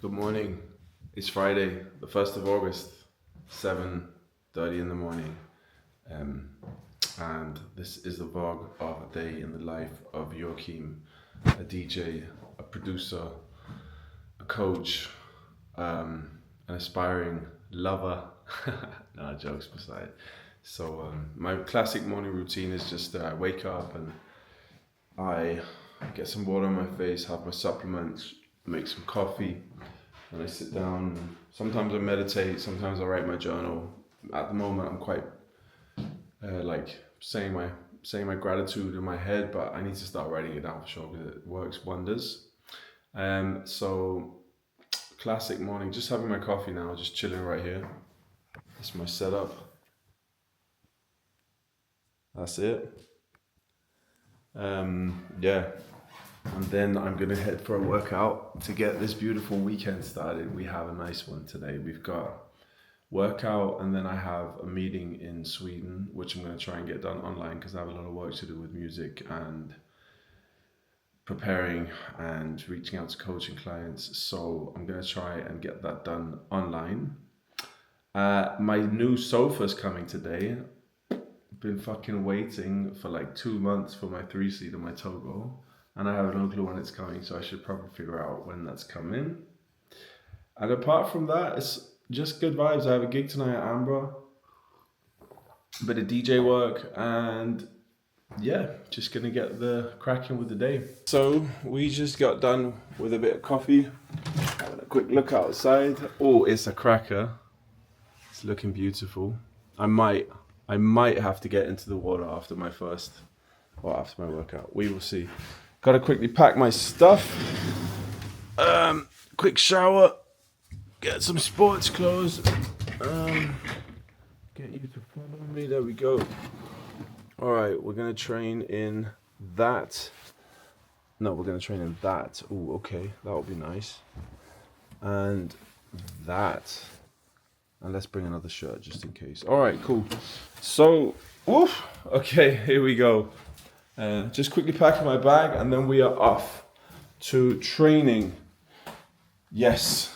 Good morning. It's Friday, the 1st of August, 7:30 in the morning. And this is the vlog of a day in the life of Joachim, a DJ, a producer, a coach, an aspiring lover. Nah, jokes aside. So my classic morning routine is just that I wake up and I get some water on my face, have my supplements, make some coffee, and I sit down. Sometimes I meditate, sometimes I write my journal. At the moment, I'm quite like saying my gratitude in my head, but I need to start writing it down for sure because it works wonders. So classic morning, just having my coffee now, just chilling right here. That's my setup. That's it. Yeah. And then I'm gonna head for a workout to get this beautiful weekend started. We have a nice one today. We've got workout, and then I have a meeting in Sweden, which I'm gonna try and get done online because I have a lot of work to do with music and preparing and reaching out to coaching clients. So I'm gonna try and get that done online. My new sofa's coming today. Been fucking waiting for like 2 months for my 3-seater, my Togo. And I have no clue when it's coming, so I should probably figure out when that's coming. And apart from that, it's just good vibes. I have a gig tonight at Ambra, a bit of DJ work, and yeah, just gonna get the cracking with the day. So we just got done with a bit of coffee, having a quick look outside. Oh, it's a cracker. It's looking beautiful. I might have to get into the water after my workout. We will see. Gotta quickly pack my stuff. Quick shower. Get some sports clothes. Get you to follow me. There we go. All right, we're gonna train in that. No, we're gonna train in that. Oh, okay, that would be nice. And that. And let's bring another shirt just in case. All right, cool. So, woof. Okay, here we go. Just quickly packing my bag, and then we are off to training. Yes.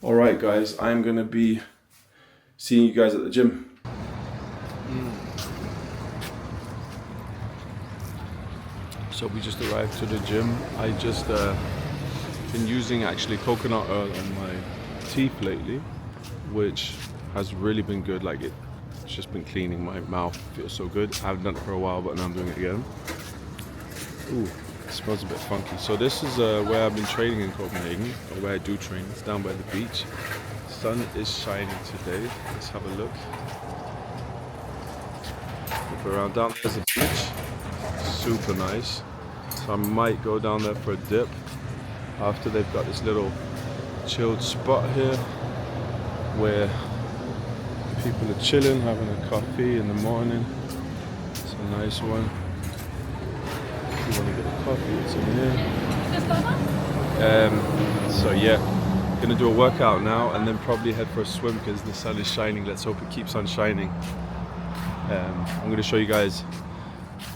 All right, guys. I'm gonna be seeing you guys at the gym. So we just arrived to the gym. I just been using actually coconut oil on my teeth lately, which has really been good. Like it's just been cleaning my mouth. Feels so good. I haven't done it for a while, but now I'm doing it again. Ooh, it smells a bit funky. So this is where I've been training in Copenhagen, or where I do train. It's down by the beach. The sun is shining today. Let's have a look. Look around. Down there's a beach. Super nice. So I might go down there for a dip after they've got this little chilled spot here where people are chilling, having a coffee in the morning. It's a nice one. If you want to get a coffee, it's in here. So yeah, gonna do a workout now and then probably head for a swim because the sun is shining. Let's hope it keeps on shining. I'm gonna show you guys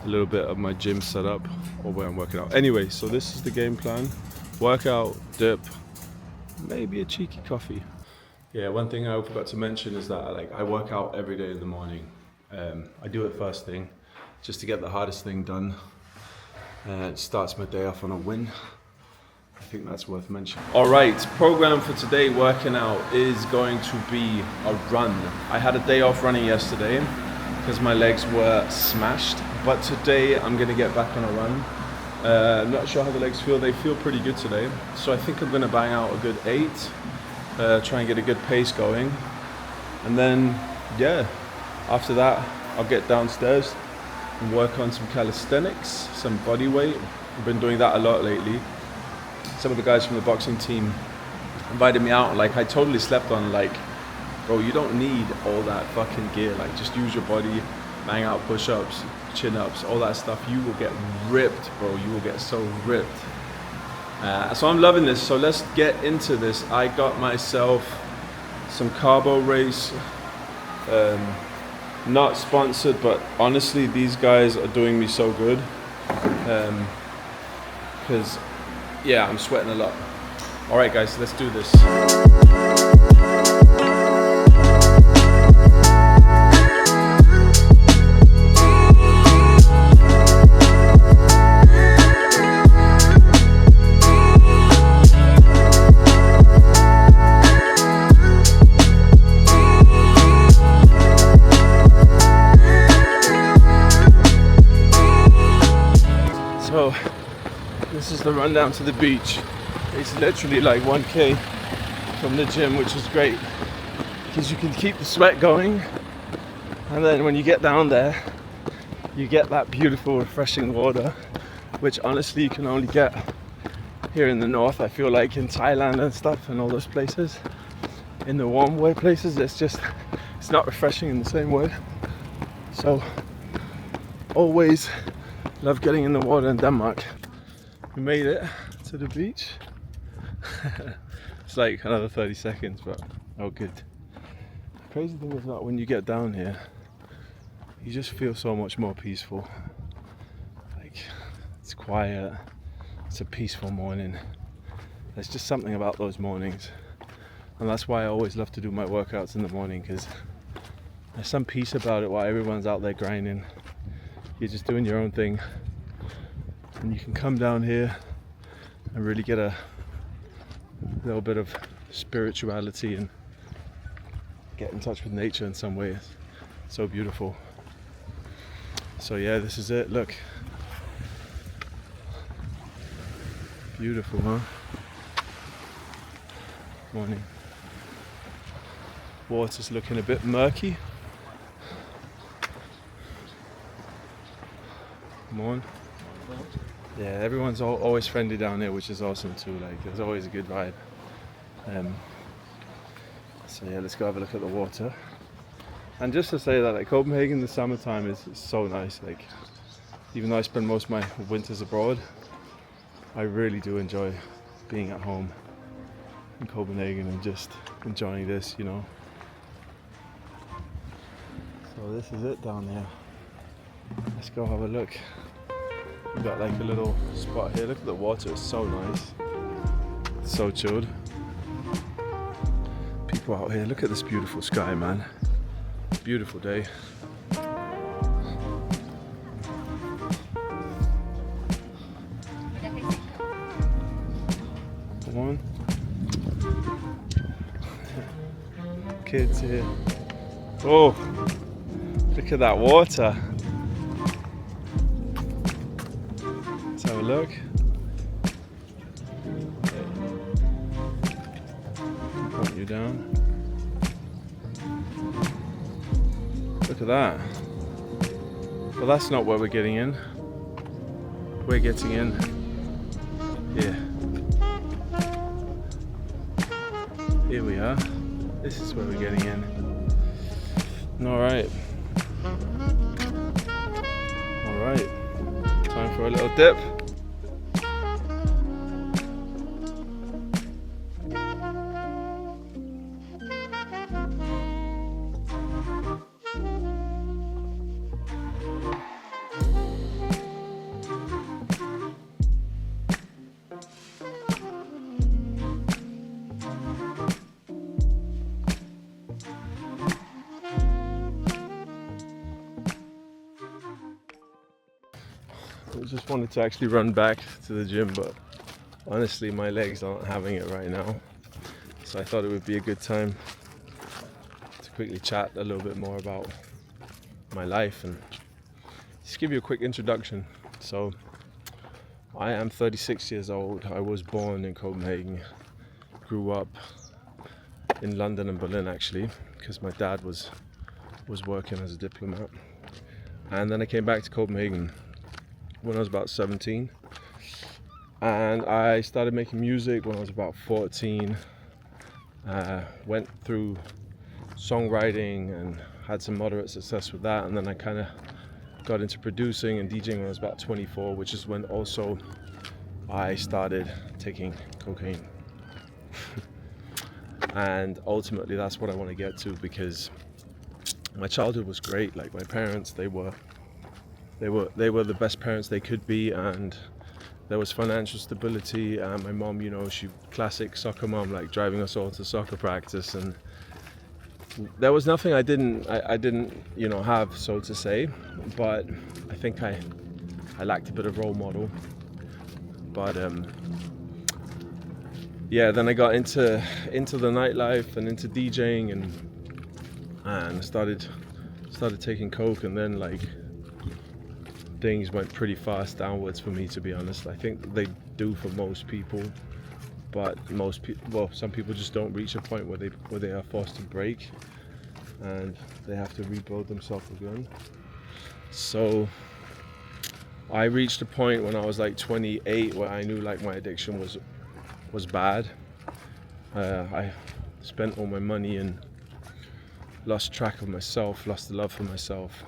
a little bit of my gym setup or where I'm working out. Anyway, so this is the game plan. Workout, dip, maybe a cheeky coffee. Yeah, one thing I forgot to mention is that I work out every day in the morning. I do it first thing, just to get the hardest thing done. It starts my day off on a win. I think that's worth mentioning. All right, program for today working out is going to be a run. I had a day off running yesterday because my legs were smashed, but today I'm gonna get back on a run. I'm not sure how the legs feel. They feel pretty good today. So I think I'm gonna bang out a good 8. Try and get a good pace going, and then yeah, after that I'll get downstairs and work on some calisthenics, some body weight. I've been doing that a lot lately. Some of the guys from the boxing team invited me out. Like I totally slept on, like, bro, you don't need all that fucking gear. Like just use your body, bang out push-ups, chin-ups, all that stuff. You will get ripped, bro. You will get so ripped. So I'm loving this, so let's get into this. I got myself some carbo race, not sponsored, but honestly these guys are doing me so good, because yeah, I'm sweating a lot. All right, guys, let's do this. So this is the run down to the beach. It's literally like 1K from the gym, which is great because you can keep the sweat going, and then when you get down there you get that beautiful refreshing water, which honestly you can only get here in the north. I feel like in Thailand and stuff and all those places, in the warm way places, it's not refreshing in the same way. So always love getting in the water in Denmark. We made it to the beach. It's like another 30 seconds, but oh good. The crazy thing is that when you get down here, you just feel so much more peaceful. Like, it's quiet, it's a peaceful morning. There's just something about those mornings, and that's why I always love to do my workouts in the morning, because there's some peace about it while everyone's out there grinding. You're just doing your own thing, and you can come down here and really get a little bit of spirituality and get in touch with nature in some ways. So beautiful. So yeah, this is it. Look, beautiful, huh? Morning. Water's looking a bit murky. Come on. Yeah, everyone's always friendly down here, which is awesome too. Like, there's always a good vibe. So yeah, let's go have a look at the water. And just to say that, like, Copenhagen, the summertime is so nice. Like, even though I spend most of my winters abroad, I really do enjoy being at home in Copenhagen and just enjoying this, you know. So this is it down there. Let's go have a look. We've got like a little spot here. Look at the water, it's so nice. It's so chilled. People out here, look at this beautiful sky, man. Beautiful day. Come on. Kids here. Oh, look at that water. Let's have a look. Point you down. Look at that. Well, that's not where we're getting in. We're getting in here. Here we are. This is where we're getting in. Alright. Alright. Time for a little dip. I just wanted to actually run back to the gym, but honestly my legs aren't having it right now, so I thought it would be a good time to quickly chat a little bit more about my life and just give you a quick introduction. So I am 36 years old. I was born in Copenhagen, grew up in London and Berlin actually, because my dad was working as a diplomat, and then I came back to Copenhagen when I was about 17, and I started making music when I was about 14. Went through songwriting and had some moderate success with that, and then I kind of got into producing and DJing when I was about 24, which is when also I started taking cocaine. And ultimately that's what I want to get to, because my childhood was great. Like, my parents, they were the best parents they could be, and there was financial stability, and my mom, you know, she classic soccer mom, like driving us all to soccer practice, and there was nothing I didn't, you know, have, so to say. But I think I lacked a bit of role model. But yeah, then I got into the nightlife and into DJing, and started taking coke, and then like things went pretty fast downwards for me, to be honest. I think they do for most people, but some people just don't reach a point where they are forced to break, and they have to rebuild themselves again. So I reached a point when I was like 28 where I knew like my addiction was bad. I spent all my money and lost track of myself, lost the love for myself.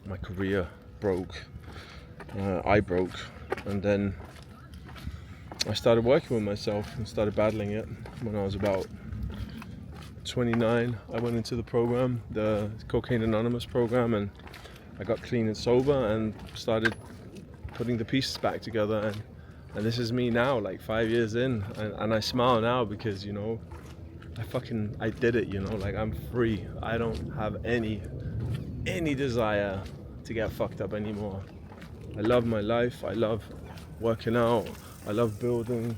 My career broke. I broke, and then I started working with myself and started battling it. When I was about 29, I went into the program, the Cocaine Anonymous program, and I got clean and sober and started putting the pieces back together, and this is me now, like 5 years in, and I smile now because, you know, I did it, you know, like I'm free. I don't have any desire to get fucked up anymore. I love my life. I love working out. I love building.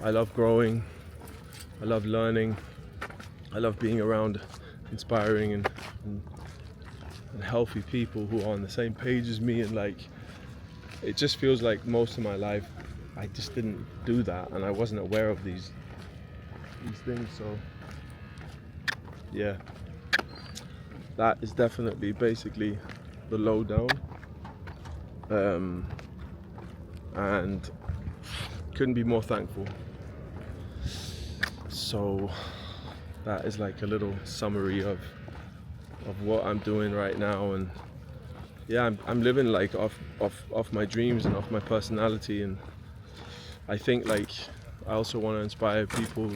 I love growing. I love learning. I love being around inspiring and healthy people who are on the same page as me, and like it just feels like most of my life I just didn't do that, and I wasn't aware of these things. So yeah, that is definitely basically the lowdown, and couldn't be more thankful. So that is like a little summary of what I'm doing right now, and yeah, I'm living like off my dreams and off my personality, and I think like I also want to inspire people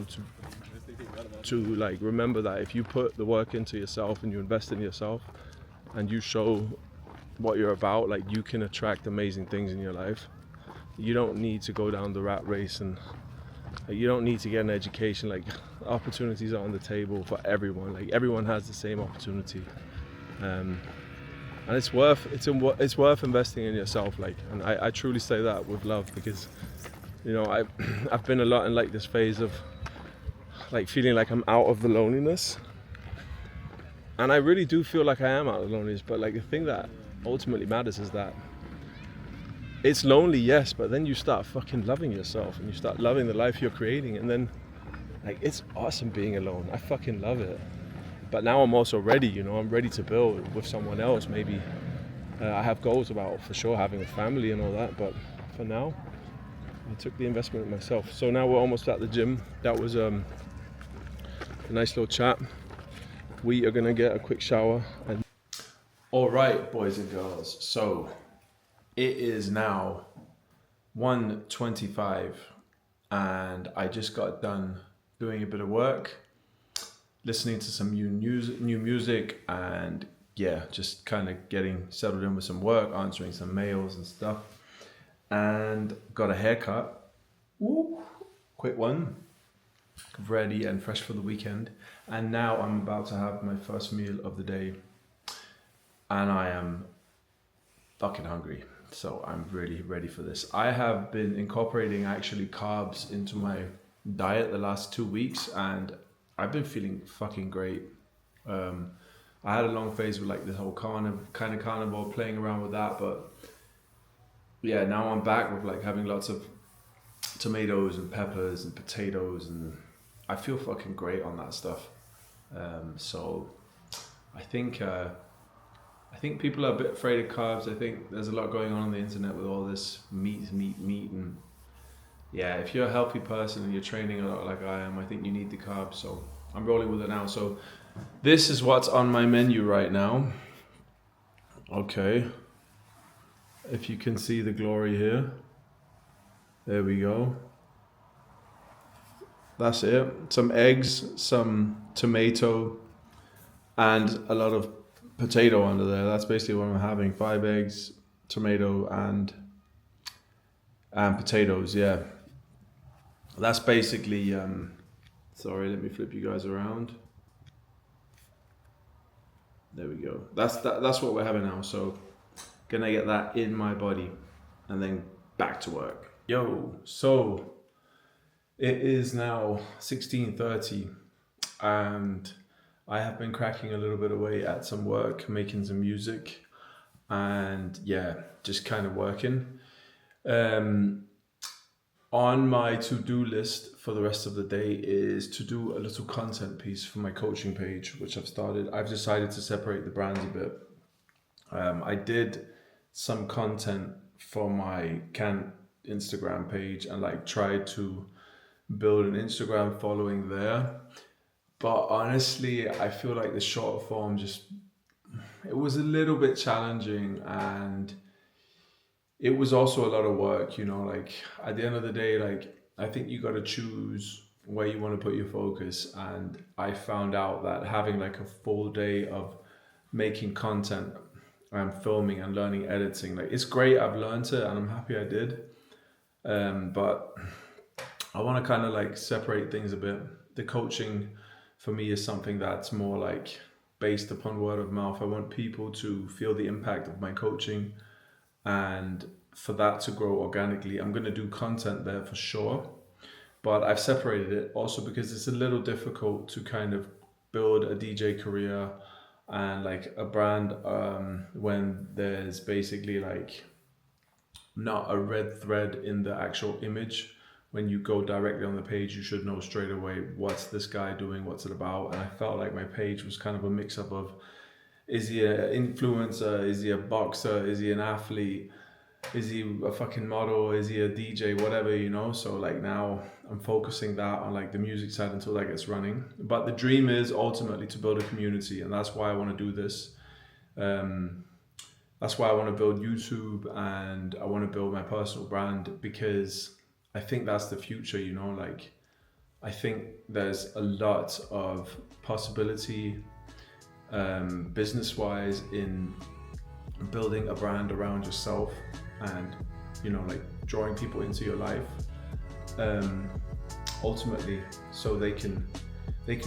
to like remember that if you put the work into yourself and you invest in yourself and you show what you're about, like you can attract amazing things in your life. You don't need to go down the rat race, and you don't need to get an education. Like opportunities are on the table for everyone. Like everyone has the same opportunity, and it's worth investing in yourself. Like, and I truly say that with love, because you know I've been a lot in like this phase of like feeling like I'm out of the loneliness, and I really do feel like I am out of the loneliness. But like the thing that ultimately matters is that it's lonely, yes, but then you start fucking loving yourself and you start loving the life you're creating, and then like it's awesome being alone. I fucking love it. But now I'm also ready, you know, I'm ready to build with someone else. Maybe I have goals about for sure having a family and all that, but for now I took the investment in myself. So now we're almost at the gym. That was a nice little chat. We are gonna get a quick shower. And all right, boys and girls, so it is now 1:25 and I just got done doing a bit of work, listening to some new music, and yeah, just kind of getting settled in with some work, answering some mails and stuff, and got a haircut. Woo, quick one, ready and fresh for the weekend. And now I'm about to have my first meal of the day, and I am fucking hungry. So I'm really ready for this. I have been incorporating actually carbs into my diet the last 2 weeks, and I've been feeling fucking great. I had a long phase with like this whole carnivore, playing around with that, but yeah, now I'm back with like having lots of tomatoes and peppers and potatoes, and I feel fucking great on that stuff. So I think people are a bit afraid of carbs. I think there's a lot going on the internet with all this meat, and yeah, if you're a healthy person and you're training a lot like I am, I think you need the carbs. So I'm rolling with it now. So this is what's on my menu right now. Okay, if you can see the glory here, there we go. That's it. Some eggs, some tomato, and a lot of potato under there. That's basically what I'm having. 5 eggs, tomato, and and potatoes. Yeah, that's basically. Sorry, let me flip you guys around. There we go. That's what we're having now. So gonna get that in my body, and then back to work. Yo, so it is now 16:30, and I have been cracking a little bit away at some work, making some music, and yeah, just kind of working. Um, on my to-do list for the rest of the day is to do a little content piece for my coaching page, which I've started. I've decided to separate the brands a bit. I did some content for my Can Instagram page and like tried to build an Instagram following there. But honestly, I feel like the short form it was a little bit challenging, and it was also a lot of work, like at the end of the day, like I think you got to choose where you want to put your focus. And I found out that having like a full day of making content and filming and learning editing, like it's great. I've learned it and I'm happy I did. But I want to kind of like separate things a bit. The coaching for me is something that's more like based upon word of mouth. I want people to feel the impact of my coaching, and for that to grow organically, I'm going to do content there for sure. But I've separated it also because it's a little difficult to kind of build a DJ career and like a brand when there's basically like not a red thread in the actual image. When you go directly on the page, you should know straight away what's this guy doing, what's it about. And I felt like my page was kind of a mix up of, is he an influencer, is he a boxer, is he an athlete, is he a fucking model, is he a DJ, whatever, so like now I'm focusing that on like the music side until that gets running. But the dream is ultimately to build a community, and that's why I want to do this. That's why I want to build YouTube, and I want to build my personal brand, because I think that's the future, like I think there's a lot of possibility business-wise in building a brand around yourself and, like drawing people into your life ultimately, so they can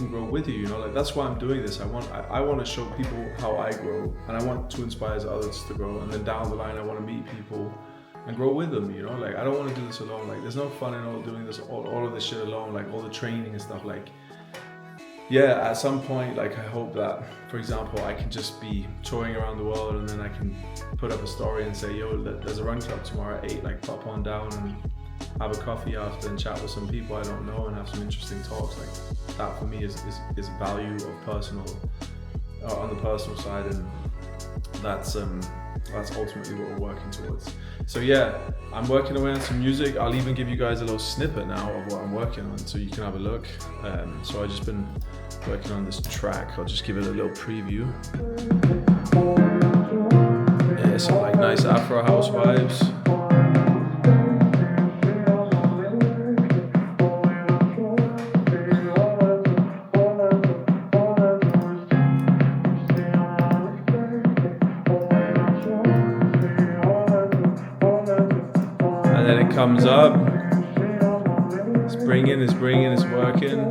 grow with you, like that's why I'm doing this. I want to show people how I grow, and I want to inspire others to grow, and then down the line I want to meet people and grow with them, like I don't want to do this alone. Like there's no fun in doing this all of this shit alone, like all the training and stuff. Like yeah, at some point, like I hope that, for example, I can just be touring around the world, and then I can put up a story and say, yo, there's a run club tomorrow at 8, like pop on down and have a coffee after and chat with some people I don't know and have some interesting talks. Like that for me is value of personal on the personal side, and that's ultimately what we're working towards. So yeah, I'm working away on some music. I'll even give you guys a little snippet now of what I'm working on, so you can have a look. So I've just been working on this track. I'll just give it a little preview. Yeah, some like nice Afro house vibes. Comes up, it's bringing, it's working.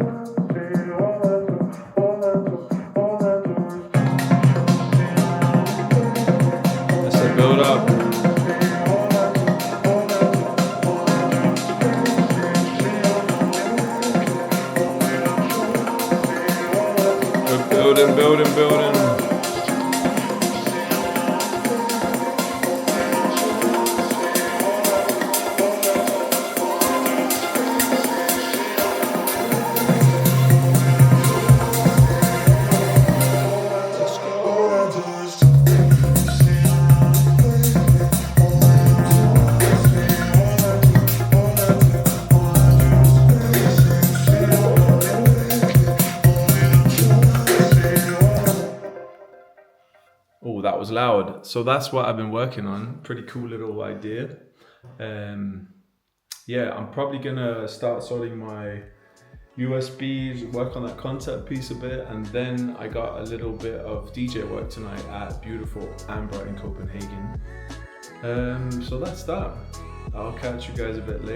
That's the build up. We're building. Oh, that was loud. So that's what I've been working on. Pretty cool little idea. Yeah, I'm probably gonna start sorting my USBs, work on that concept piece a bit, and then I got a little bit of DJ work tonight at beautiful Amber in Copenhagen. So that's that. I'll catch you guys a bit later.